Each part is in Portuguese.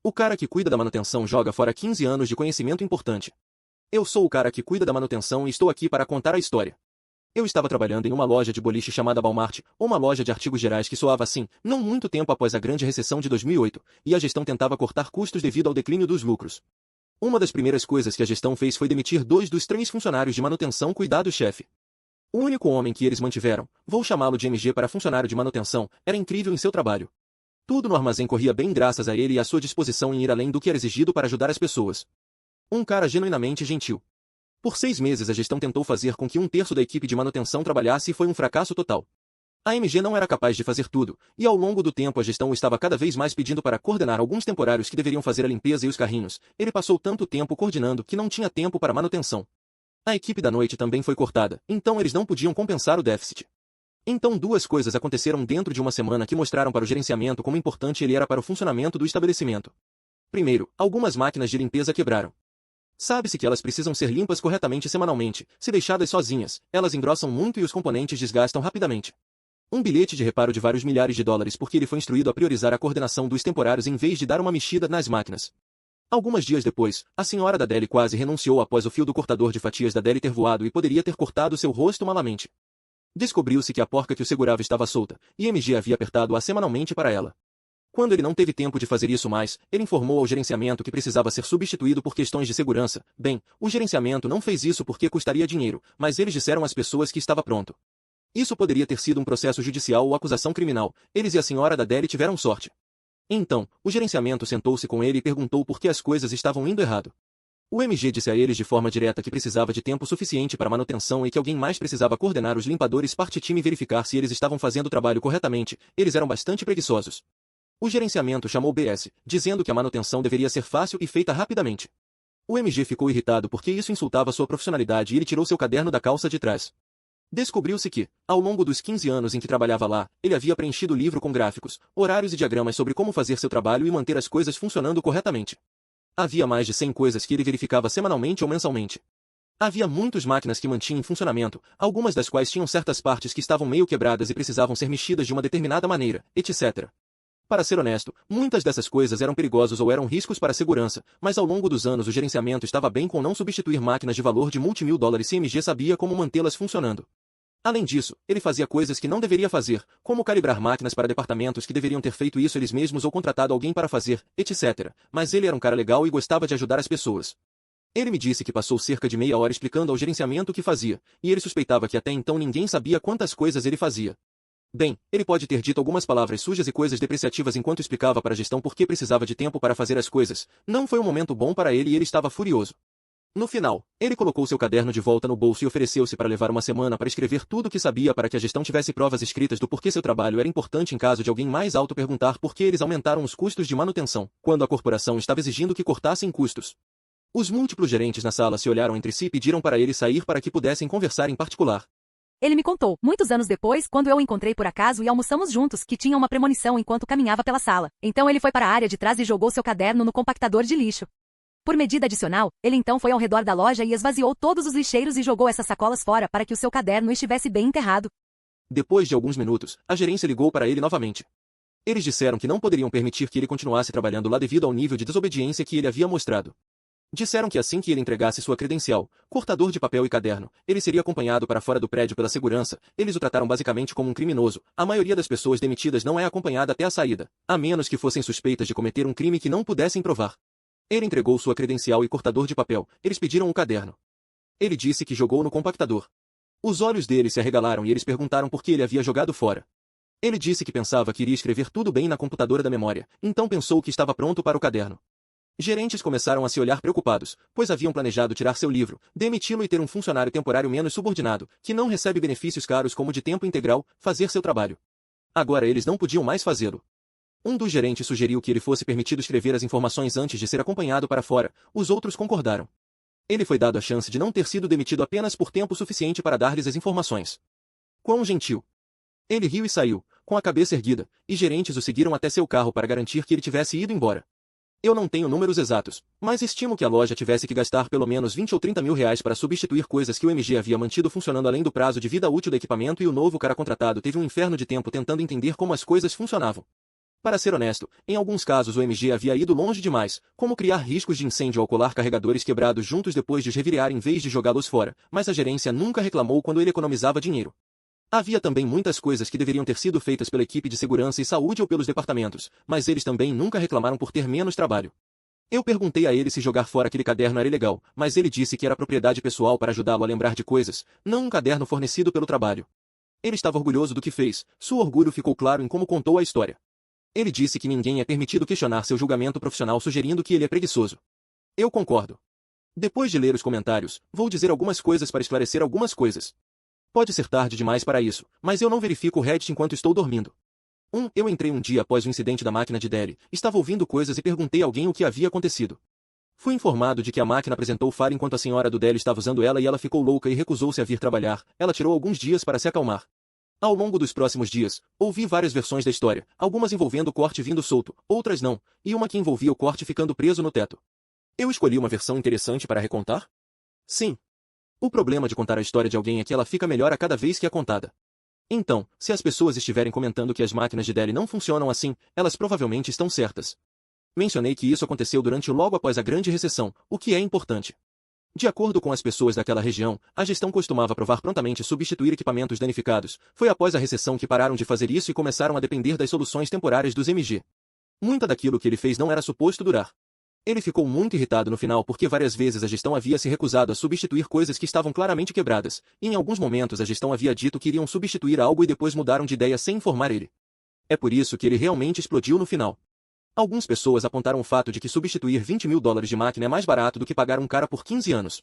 O cara que cuida da manutenção joga fora 15 anos de conhecimento importante. Eu sou o cara que cuida da manutenção e estou aqui para contar a história. Eu estava trabalhando em uma loja de boliche chamada Walmart, ou uma loja de artigos gerais que soava assim, não muito tempo após a grande recessão de 2008, e a gestão tentava cortar custos devido ao declínio dos lucros. Uma das primeiras coisas que a gestão fez foi demitir 2 dos 3 funcionários de manutenção cuidado-chefe. O único homem que eles mantiveram, vou chamá-lo de MG para funcionário de manutenção, era incrível em seu trabalho. Tudo no armazém corria bem graças a ele e à sua disposição em ir além do que era exigido para ajudar as pessoas. Um cara genuinamente gentil. Por 6 meses a gestão tentou fazer com que 1/3 da equipe de manutenção trabalhasse e foi um fracasso total. A MG não era capaz de fazer tudo, e ao longo do tempo a gestão o estava cada vez mais pedindo para coordenar alguns temporários que deveriam fazer a limpeza e os carrinhos. Ele passou tanto tempo coordenando que não tinha tempo para manutenção. A equipe da noite também foi cortada, então eles não podiam compensar o déficit. Então 2 coisas aconteceram dentro de uma semana que mostraram para o gerenciamento como importante ele era para o funcionamento do estabelecimento. Primeiro, algumas máquinas de limpeza quebraram. Sabe-se que elas precisam ser limpas corretamente semanalmente, se deixadas sozinhas, elas engrossam muito e os componentes desgastam rapidamente. Um bilhete de reparo de vários milhares de dólares porque ele foi instruído a priorizar a coordenação dos temporários em vez de dar uma mexida nas máquinas. Alguns dias depois, a senhora da Deli quase renunciou após o fio do cortador de fatias da Deli ter voado e poderia ter cortado seu rosto malamente. Descobriu-se que a porca que o segurava estava solta, e MG havia apertado-a semanalmente para ela. Quando ele não teve tempo de fazer isso mais, ele informou ao gerenciamento que precisava ser substituído por questões de segurança. Bem, o gerenciamento não fez isso porque custaria dinheiro, mas eles disseram às pessoas que estava pronto. Isso poderia ter sido um processo judicial ou acusação criminal. Eles e a senhora da Deli tiveram sorte. Então, o gerenciamento sentou-se com ele e perguntou por que as coisas estavam indo errado. O MG disse a eles de forma direta que precisava de tempo suficiente para manutenção e que alguém mais precisava coordenar os limpadores parte-time e verificar se eles estavam fazendo o trabalho corretamente. Eles eram bastante preguiçosos. O gerenciamento chamou o BS, dizendo que a manutenção deveria ser fácil e feita rapidamente. O MG ficou irritado porque isso insultava sua profissionalidade e ele tirou seu caderno da calça de trás. Descobriu-se que, ao longo dos 15 anos em que trabalhava lá, ele havia preenchido o livro com gráficos, horários e diagramas sobre como fazer seu trabalho e manter as coisas funcionando corretamente. Havia mais de 100 coisas que ele verificava semanalmente ou mensalmente. Havia muitas máquinas que mantinha em funcionamento, algumas das quais tinham certas partes que estavam meio quebradas e precisavam ser mexidas de uma determinada maneira, etc. Para ser honesto, muitas dessas coisas eram perigosas ou eram riscos para a segurança, mas ao longo dos anos o gerenciamento estava bem com não substituir máquinas de valor de multimil dólares se MG sabia como mantê-las funcionando. Além disso, ele fazia coisas que não deveria fazer, como calibrar máquinas para departamentos que deveriam ter feito isso eles mesmos ou contratado alguém para fazer, etc. Mas ele era um cara legal e gostava de ajudar as pessoas. Ele me disse que passou cerca de meia hora explicando ao gerenciamento o que fazia, e ele suspeitava que até então ninguém sabia quantas coisas ele fazia. Bem, ele pode ter dito algumas palavras sujas e coisas depreciativas enquanto explicava para a gestão por que precisava de tempo para fazer as coisas. Não foi um momento bom para ele e ele estava furioso. No final, ele colocou seu caderno de volta no bolso e ofereceu-se para levar uma semana para escrever tudo o que sabia para que a gestão tivesse provas escritas do porquê seu trabalho era importante em caso de alguém mais alto perguntar por que eles aumentaram os custos de manutenção, quando a corporação estava exigindo que cortassem custos. Os múltiplos gerentes na sala se olharam entre si e pediram para ele sair para que pudessem conversar em particular. Ele me contou, muitos anos depois, quando eu o encontrei por acaso e almoçamos juntos, que tinha uma premonição enquanto caminhava pela sala. Então ele foi para a área de trás e jogou seu caderno no compactador de lixo. Por medida adicional, ele então foi ao redor da loja e esvaziou todos os lixeiros e jogou essas sacolas fora para que o seu caderno estivesse bem enterrado. Depois de alguns minutos, a gerência ligou para ele novamente. Eles disseram que não poderiam permitir que ele continuasse trabalhando lá devido ao nível de desobediência que ele havia mostrado. Disseram que assim que ele entregasse sua credencial, cortador de papel e caderno, ele seria acompanhado para fora do prédio pela segurança. Eles o trataram basicamente como um criminoso. A maioria das pessoas demitidas não é acompanhada até a saída, a menos que fossem suspeitas de cometer um crime que não pudessem provar. Ele entregou sua credencial e cortador de papel. Eles pediram o caderno. Ele disse que jogou no compactador. Os olhos dele se arregalaram e eles perguntaram por que ele havia jogado fora. Ele disse que pensava que iria escrever tudo bem na computadora da memória, então pensou que estava pronto para o caderno. Gerentes começaram a se olhar preocupados, pois haviam planejado tirar seu livro, demiti-lo e ter um funcionário temporário menos subordinado, que não recebe benefícios caros como de tempo integral, fazer seu trabalho. Agora eles não podiam mais fazê-lo. Um dos gerentes sugeriu que ele fosse permitido escrever as informações antes de ser acompanhado para fora. Os outros concordaram. Ele foi dado a chance de não ter sido demitido apenas por tempo suficiente para dar-lhes as informações. Quão gentil! Ele riu e saiu, com a cabeça erguida, e gerentes o seguiram até seu carro para garantir que ele tivesse ido embora. Eu não tenho números exatos, mas estimo que a loja tivesse que gastar pelo menos 20 ou 30 mil reais para substituir coisas que o MG havia mantido funcionando além do prazo de vida útil do equipamento e o novo cara contratado teve um inferno de tempo tentando entender como as coisas funcionavam. Para ser honesto, em alguns casos o MG havia ido longe demais, como criar riscos de incêndio ao colar carregadores quebrados juntos depois de os revirar em vez de jogá-los fora, mas a gerência nunca reclamou quando ele economizava dinheiro. Havia também muitas coisas que deveriam ter sido feitas pela equipe de segurança e saúde ou pelos departamentos, mas eles também nunca reclamaram por ter menos trabalho. Eu perguntei a ele se jogar fora aquele caderno era ilegal, mas ele disse que era propriedade pessoal para ajudá-lo a lembrar de coisas, não um caderno fornecido pelo trabalho. Ele estava orgulhoso do que fez, seu orgulho ficou claro em como contou a história. Ele disse que ninguém é permitido questionar seu julgamento profissional sugerindo que ele é preguiçoso. Eu concordo. Depois de ler os comentários, vou dizer algumas coisas para esclarecer algumas coisas. Pode ser tarde demais para isso, mas eu não verifico o Reddit enquanto estou dormindo. Eu entrei um dia após o incidente da máquina de Derry, estava ouvindo coisas e perguntei a alguém o que havia acontecido. Fui informado de que a máquina apresentou falha enquanto a senhora do Derry estava usando ela e ela ficou louca e recusou-se a vir trabalhar. Ela tirou alguns dias para se acalmar. Ao longo dos próximos dias, ouvi várias versões da história, algumas envolvendo o corte vindo solto, outras não, e uma que envolvia o corte ficando preso no teto. Eu escolhi uma versão interessante para recontar? Sim. O problema de contar a história de alguém é que ela fica melhor a cada vez que é contada. Então, se as pessoas estiverem comentando que as máquinas de Delhi não funcionam assim, elas provavelmente estão certas. Mencionei que isso aconteceu durante logo após a Grande Recessão, o que é importante. De acordo com as pessoas daquela região, a gestão costumava provar prontamente substituir equipamentos danificados. Foi após a recessão que pararam de fazer isso e começaram a depender das soluções temporárias dos MG. Muita daquilo que ele fez não era suposto durar. Ele ficou muito irritado no final porque várias vezes a gestão havia se recusado a substituir coisas que estavam claramente quebradas, e em alguns momentos a gestão havia dito que iriam substituir algo e depois mudaram de ideia sem informar ele. É por isso que ele realmente explodiu no final. Algumas pessoas apontaram o fato de que substituir $20.000 de máquina é mais barato do que pagar um cara por 15 anos.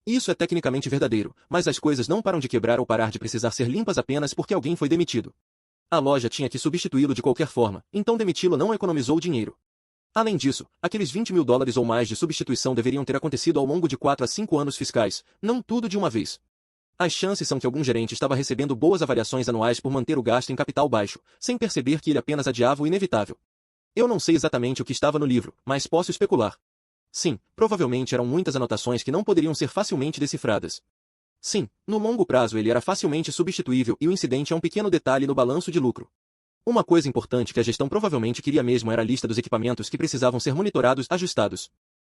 Isso é tecnicamente verdadeiro, mas as coisas não param de quebrar ou parar de precisar ser limpas apenas porque alguém foi demitido. A loja tinha que substituí-lo de qualquer forma, então demiti-lo não economizou dinheiro. Além disso, aqueles $20.000 ou mais de substituição deveriam ter acontecido ao longo de 4 a 5 anos fiscais, não tudo de uma vez. As chances são que algum gerente estava recebendo boas avaliações anuais por manter o gasto em capital baixo, sem perceber que ele apenas adiava o inevitável. Eu não sei exatamente o que estava no livro, mas posso especular. Sim, provavelmente eram muitas anotações que não poderiam ser facilmente decifradas. Sim, no longo prazo ele era facilmente substituível e o incidente é um pequeno detalhe no balanço de lucro. Uma coisa importante que a gestão provavelmente queria mesmo era a lista dos equipamentos que precisavam ser monitorados, ajustados.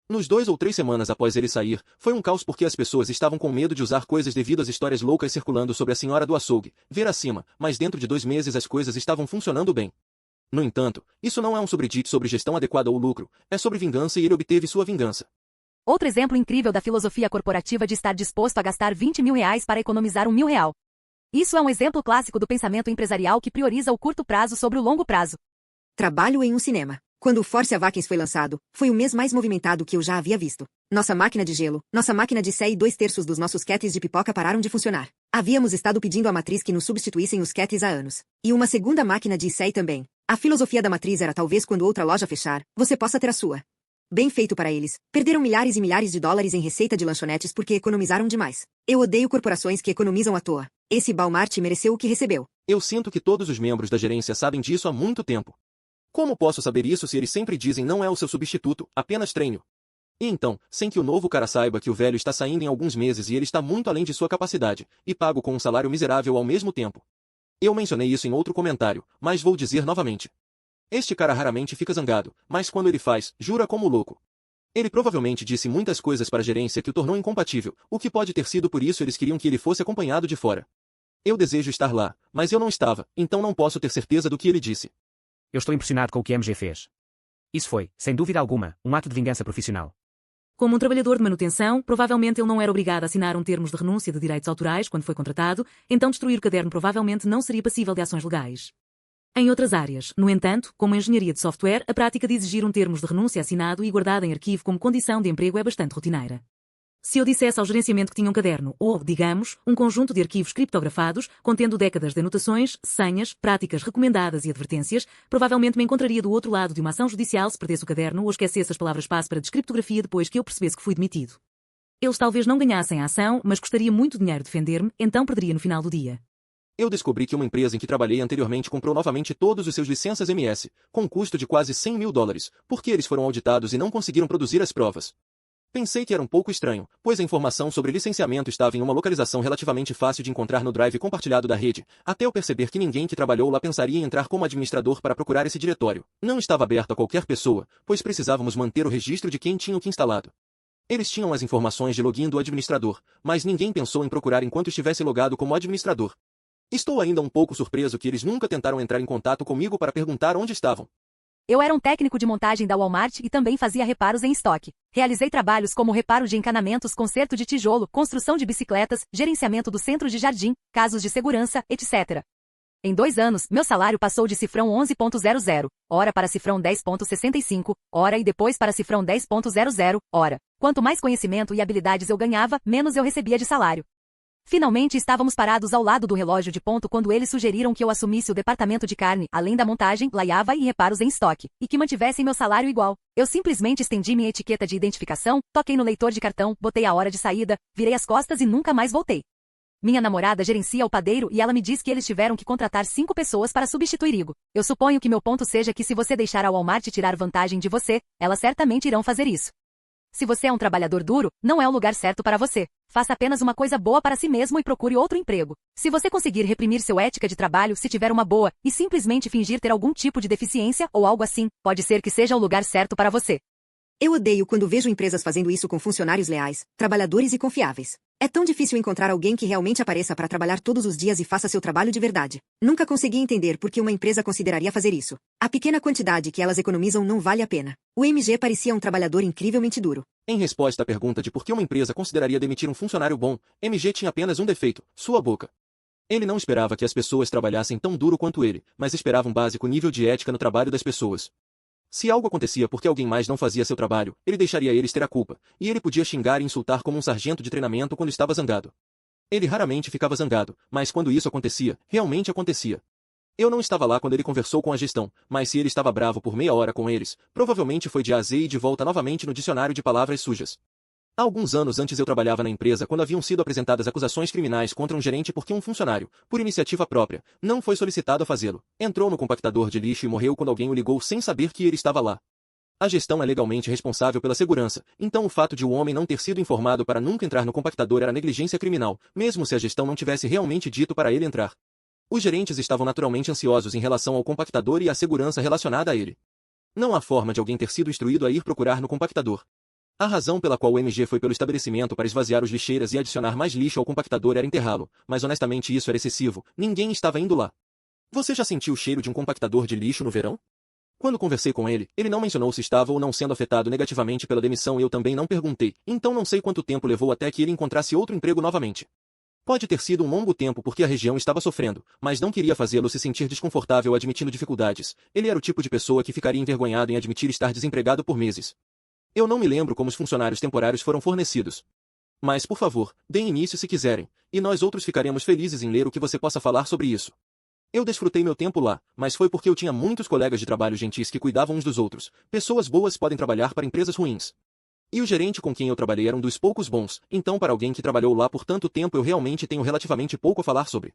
Nos 2 ou 3 semanas após ele sair, foi um caos porque as pessoas estavam com medo de usar coisas devido às histórias loucas circulando sobre a senhora do açougue, ver acima, mas dentro de 2 meses as coisas estavam funcionando bem. No entanto, isso não é um subreddit sobre gestão adequada ou lucro, é sobre vingança e ele obteve sua vingança. Outro exemplo incrível da filosofia corporativa de estar disposto a gastar R$20.000 para economizar R$1.000. Isso é um exemplo clássico do pensamento empresarial que prioriza o curto prazo sobre o longo prazo. Trabalho em um cinema. Quando o Force Awakens foi lançado, foi o mês mais movimentado que eu já havia visto. Nossa máquina de gelo, nossa máquina de sé e 2/3 dos nossos kettles de pipoca pararam de funcionar. Havíamos estado pedindo à matriz que nos substituíssem os kettles há anos. E uma segunda máquina de sé também. A filosofia da matriz era talvez quando outra loja fechar, você possa ter a sua. Bem feito para eles. Perderam milhares e milhares de dólares em receita de lanchonetes porque economizaram demais. Eu odeio corporações que economizam à toa. Esse Walmart mereceu o que recebeu. Eu sinto que todos os membros da gerência sabem disso há muito tempo. Como posso saber isso se eles sempre dizem não é o seu substituto, apenas treino? E então, sem que o novo cara saiba que o velho está saindo em alguns meses e ele está muito além de sua capacidade, e pago com um salário miserável ao mesmo tempo. Eu mencionei isso em outro comentário, mas vou dizer novamente. Este cara raramente fica zangado, mas quando ele faz, jura como louco. Ele provavelmente disse muitas coisas para a gerência que o tornou incompatível, o que pode ter sido por isso eles queriam que ele fosse acompanhado de fora. Eu desejo estar lá, mas eu não estava, então não posso ter certeza do que ele disse. Eu estou impressionado com o que MG fez. Isso foi, sem dúvida alguma, um ato de vingança profissional. Como um trabalhador de manutenção, provavelmente ele não era obrigado a assinar um termos de renúncia de direitos autorais quando foi contratado, então destruir o caderno provavelmente não seria passível de ações legais. Em outras áreas, no entanto, como a engenharia de software, a prática de exigir um termos de renúncia assinado e guardado em arquivo como condição de emprego é bastante rotineira. Se eu dissesse ao gerenciamento que tinha um caderno, ou, digamos, um conjunto de arquivos criptografados, contendo décadas de anotações, senhas, práticas recomendadas e advertências, provavelmente me encontraria do outro lado de uma ação judicial se perdesse o caderno ou esquecesse as palavras-passe para descriptografia depois que eu percebesse que fui demitido. Eles talvez não ganhassem a ação, mas custaria muito dinheiro defender-me, então perderia no final do dia. Eu descobri que uma empresa em que trabalhei anteriormente comprou novamente todos os seus licenças MS, com um custo de quase $100.000, porque eles foram auditados e não conseguiram produzir as provas. Pensei que era um pouco estranho, pois a informação sobre licenciamento estava em uma localização relativamente fácil de encontrar no drive compartilhado da rede, até eu perceber que ninguém que trabalhou lá pensaria em entrar como administrador para procurar esse diretório. Não estava aberto a qualquer pessoa, pois precisávamos manter o registro de quem tinha o que instalado. Eles tinham as informações de login do administrador, mas ninguém pensou em procurar enquanto estivesse logado como administrador. Estou ainda um pouco surpreso que eles nunca tentaram entrar em contato comigo para perguntar onde estavam. Eu era um técnico de montagem da Walmart e também fazia reparos em estoque. Realizei trabalhos como reparo de encanamentos, conserto de tijolo, construção de bicicletas, gerenciamento do centro de jardim, casos de segurança, etc. Em 2 anos, meu salário passou de cifrão 11,00 hora para cifrão 10,65 hora e depois para cifrão 10,00 hora. Quanto mais conhecimento e habilidades eu ganhava, menos eu recebia de salário. Finalmente estávamos parados ao lado do relógio de ponto quando eles sugeriram que eu assumisse o departamento de carne, além da montagem, laiava e reparos em estoque, e que mantivessem meu salário igual. Eu simplesmente estendi minha etiqueta de identificação, toquei no leitor de cartão, botei a hora de saída, virei as costas e nunca mais voltei. Minha namorada gerencia o padeiro e ela me diz que eles tiveram que contratar 5 pessoas para substituir Igo. Eu suponho que meu ponto seja que se você deixar a Walmart tirar vantagem de você, elas certamente irão fazer isso. Se você é um trabalhador duro, não é o lugar certo para você. Faça apenas uma coisa boa para si mesmo e procure outro emprego. Se você conseguir reprimir seu ética de trabalho, se tiver uma boa, e simplesmente fingir ter algum tipo de deficiência ou algo assim, pode ser que seja o lugar certo para você. Eu odeio quando vejo empresas fazendo isso com funcionários leais, trabalhadores e confiáveis. É tão difícil encontrar alguém que realmente apareça para trabalhar todos os dias e faça seu trabalho de verdade. Nunca consegui entender por que uma empresa consideraria fazer isso. A pequena quantidade que elas economizam não vale a pena. O MG parecia um trabalhador incrivelmente duro. Em resposta à pergunta de por que uma empresa consideraria demitir um funcionário bom, MG tinha apenas um defeito: sua boca. Ele não esperava que as pessoas trabalhassem tão duro quanto ele, mas esperava um básico nível de ética no trabalho das pessoas. Se algo acontecia porque alguém mais não fazia seu trabalho, ele deixaria eles ter a culpa, e ele podia xingar e insultar como um sargento de treinamento quando estava zangado. Ele raramente ficava zangado, mas quando isso acontecia, realmente acontecia. Eu não estava lá quando ele conversou com a gestão, mas se ele estava bravo por meia hora com eles, provavelmente foi de A a Z e de volta novamente no dicionário de palavras sujas. Há alguns anos antes eu trabalhava na empresa quando haviam sido apresentadas acusações criminais contra um gerente porque um funcionário, por iniciativa própria, não foi solicitado a fazê-lo. Entrou no compactador de lixo e morreu quando alguém o ligou sem saber que ele estava lá. A gestão é legalmente responsável pela segurança, então o fato de o homem não ter sido informado para nunca entrar no compactador era negligência criminal, mesmo se a gestão não tivesse realmente dito para ele entrar. Os gerentes estavam naturalmente ansiosos em relação ao compactador e à segurança relacionada a ele. Não há forma de alguém ter sido instruído a ir procurar no compactador. A razão pela qual o MG foi pelo estabelecimento para esvaziar os lixeiras e adicionar mais lixo ao compactador era enterrá-lo, mas honestamente isso era excessivo, ninguém estava indo lá. Você já sentiu o cheiro de um compactador de lixo no verão? Quando conversei com ele, ele não mencionou se estava ou não sendo afetado negativamente pela demissão e eu também não perguntei, então não sei quanto tempo levou até que ele encontrasse outro emprego novamente. Pode ter sido um longo tempo porque a região estava sofrendo, mas não queria fazê-lo se sentir desconfortável admitindo dificuldades. Ele era o tipo de pessoa que ficaria envergonhado em admitir estar desempregado por meses. Eu não me lembro como os funcionários temporários foram fornecidos. Mas, por favor, deem início se quiserem, e nós outros ficaremos felizes em ler o que você possa falar sobre isso. Eu desfrutei meu tempo lá, mas foi porque eu tinha muitos colegas de trabalho gentis que cuidavam uns dos outros. Pessoas boas podem trabalhar para empresas ruins. E o gerente com quem eu trabalhei era um dos poucos bons, então para alguém que trabalhou lá por tanto tempo eu realmente tenho relativamente pouco a falar sobre.